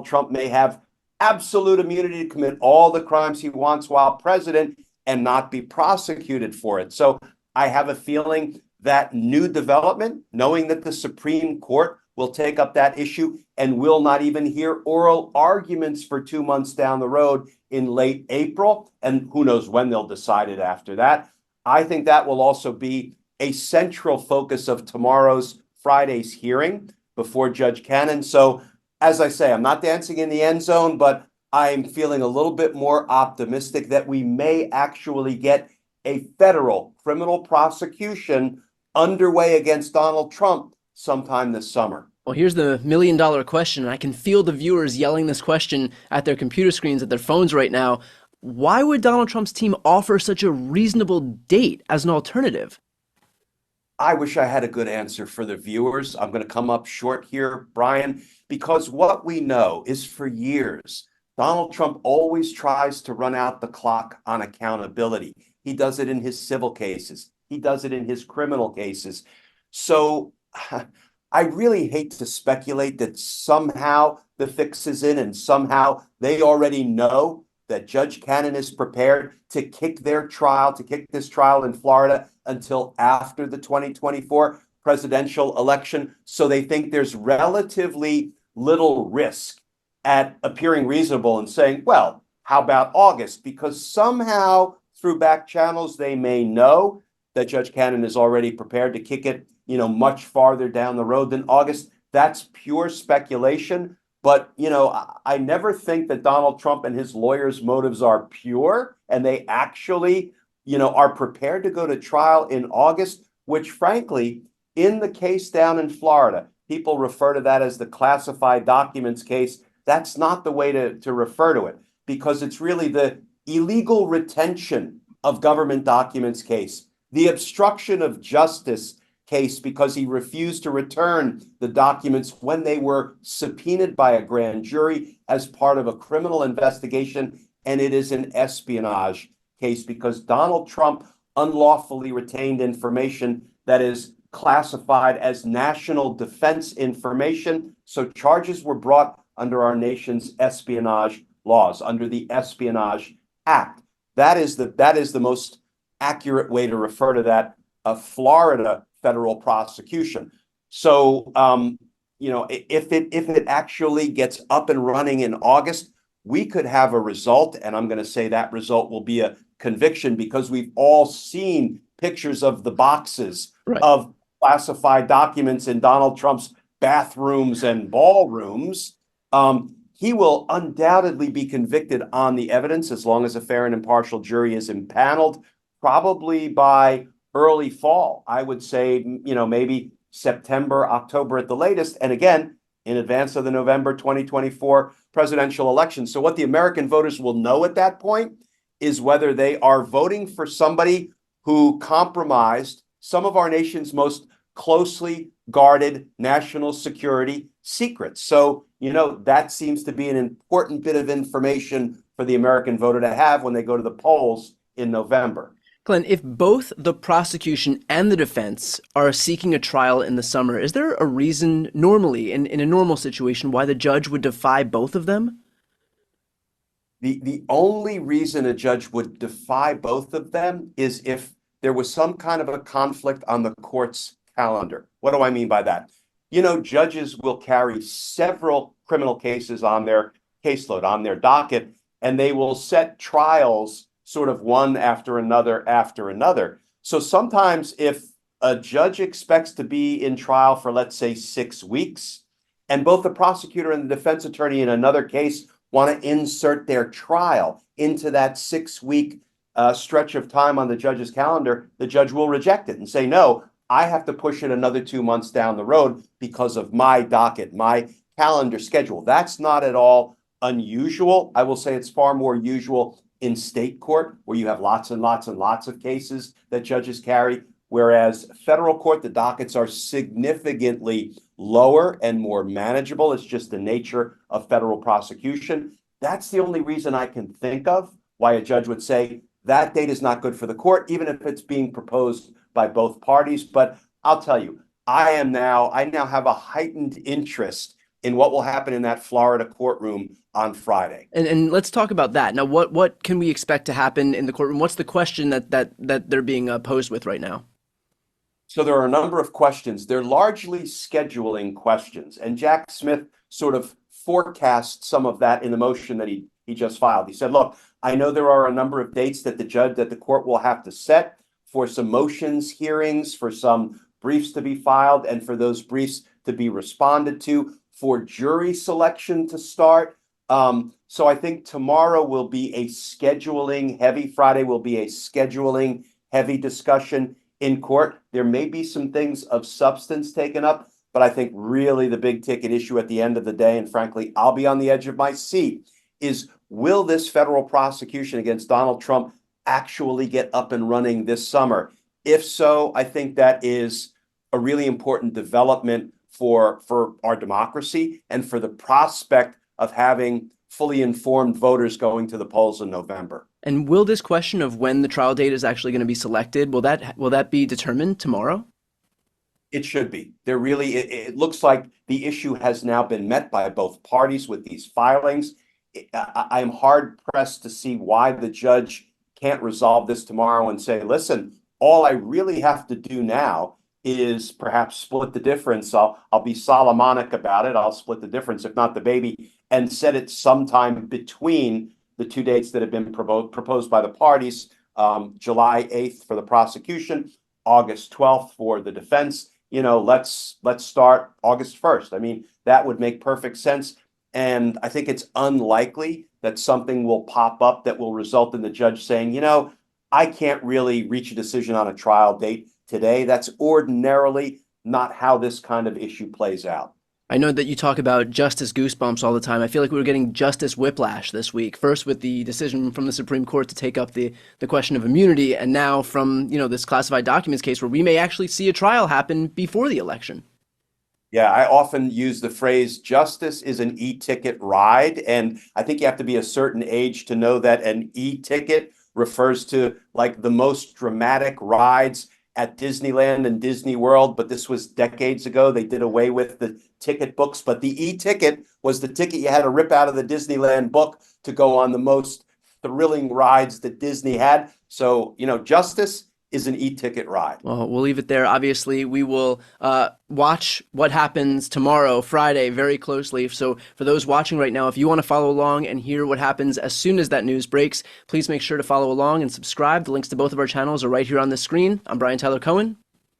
Trump may have absolute immunity to commit all the crimes he wants while president and not be prosecuted for it. So I have a feeling that new development, knowing that the Supreme Court will take up that issue and will not even hear oral arguments for 2 months down the road in late April, and who knows when they'll decide it after that. I think that will also be a central focus of tomorrow's Friday's hearing before Judge Cannon. So, as I say, I'm not dancing in the end zone, but I'm feeling a little bit more optimistic that we may actually get a federal criminal prosecution underway against Donald Trump sometime this summer. Well, here's the million-dollar question, and I can feel the viewers yelling this question at their computer screens, at their phones right now. Why would Donald Trump's team offer such a reasonable date as an alternative? I wish I had a good answer for the viewers. I'm going to come up short here, Brian, because what we know is for years, Donald Trump always tries to run out the clock on accountability. He does it in his civil cases. He does it in his criminal cases. So I really hate to speculate that somehow the fix is in and somehow they already know that Judge Cannon is prepared to kick this trial in Florida until after the 2024 presidential election. So they think there's relatively little risk at appearing reasonable and saying, well, how about August? Because somehow through back channels, they may know that Judge Cannon is already prepared to kick it, much farther down the road than August. That's pure speculation. But, I never think that Donald Trump and his lawyers' motives are pure and they actually, are prepared to go to trial in August, which frankly, in the case down in Florida, people refer to that as the classified documents case. That's not the way to refer to it because it's really the illegal retention of government documents case, the obstruction of justice case because he refused to return the documents when they were subpoenaed by a grand jury as part of a criminal investigation. And it is an espionage case because Donald Trump unlawfully retained information that is classified as national defense information. So charges were brought under our nation's espionage laws, under the Espionage Act. That is the most accurate way to refer to that, a Florida federal prosecution. So, if it actually gets up and running in August, we could have a result, and I'm going to say that result will be a conviction because we've all seen pictures of the boxes of classified documents in Donald Trump's bathrooms and ballrooms. He will undoubtedly be convicted on the evidence as long as a fair and impartial jury is impaneled, probably by early fall. I would say, maybe September, October at the latest. And again, in advance of the November 2024 presidential election. So what the American voters will know at that point is whether they are voting for somebody who compromised some of our nation's most closely guarded national security secrets. So, that seems to be an important bit of information for the American voter to have when they go to the polls in November. Glenn, if both the prosecution and the defense are seeking a trial in the summer, is there a reason normally, in a normal situation, why the judge would defy both of them? The only reason a judge would defy both of them is if there was some kind of a conflict on the court's calendar. What do I mean by that? Judges will carry several criminal cases on their caseload, on their docket, and they will set trials sort of one after another. So sometimes if a judge expects to be in trial for, let's say, 6 weeks, and both the prosecutor and the defense attorney in another case want to insert their trial into that 6-week stretch of time on the judge's calendar, the judge will reject it and say, no, I have to push it another 2 months down the road because of my docket, my calendar schedule. That's not at all unusual. I will say it's far more usual in state court, where you have lots and lots and lots of cases that judges carry, whereas federal court, the dockets are significantly lower and more manageable. It's just the nature of federal prosecution. That's the only reason I can think of why a judge would say that date is not good for the court, even if it's being proposed by both parties. But I'll tell you, I now have a heightened interest in what will happen in that Florida courtroom on Friday. And let's talk about that. Now, what can we expect to happen in the courtroom? What's the question that they're being posed with right now? So there are a number of questions. They're largely scheduling questions. And Jack Smith sort of forecast some of that in the motion that he just filed. He said, look, I know there are a number of dates that the court will have to set for some motions hearings, for some briefs to be filed, and for those briefs to be responded to, for jury selection to start. So I think tomorrow will be a scheduling heavy, Friday will be a scheduling heavy discussion in court. There may be some things of substance taken up, but I think really the big ticket issue at the end of the day, and frankly, I'll be on the edge of my seat, is will this federal prosecution against Donald Trump actually get up and running this summer? If so, I think that is a really important development for our democracy and for the prospect of having fully informed voters going to the polls in November. And will this question of when the trial date is actually going to be selected, will that be determined tomorrow? It should be. It looks like the issue has now been met by both parties with these filings. I am hard pressed to see why the judge can't resolve this tomorrow and say, listen, all I really have to do now is perhaps split the difference. I'll be Solomonic about it. I'll split the difference, if not the baby, and set it sometime between the two dates that have been proposed by the parties, July 8th for the prosecution, August 12th for the defense. Let's start August 1st. I mean, that would make perfect sense. And I think it's unlikely that something will pop up that will result in the judge saying, I can't really reach a decision on a trial date today. That's ordinarily not how this kind of issue plays out. I know that you talk about justice goosebumps all the time. I feel like we were getting justice whiplash this week. First with the decision from the Supreme Court to take up the question of immunity, and now from, this classified documents case where we may actually see a trial happen before the election. Yeah, I often use the phrase justice is an e-ticket ride. And I think you have to be a certain age to know that an e-ticket refers to like the most dramatic rides at Disneyland and Disney World. But this was decades ago. They did away with the ticket books. But the e-ticket was the ticket you had to rip out of the Disneyland book to go on the most thrilling rides that Disney had. So, justice is an e-ticket ride. Well, we'll leave it there. Obviously, we will watch what happens tomorrow, Friday, very closely. So for those watching right now, if you want to follow along and hear what happens as soon as that news breaks, please make sure to follow along and subscribe. The links to both of our channels are right here on the screen. I'm Brian Tyler Cohen.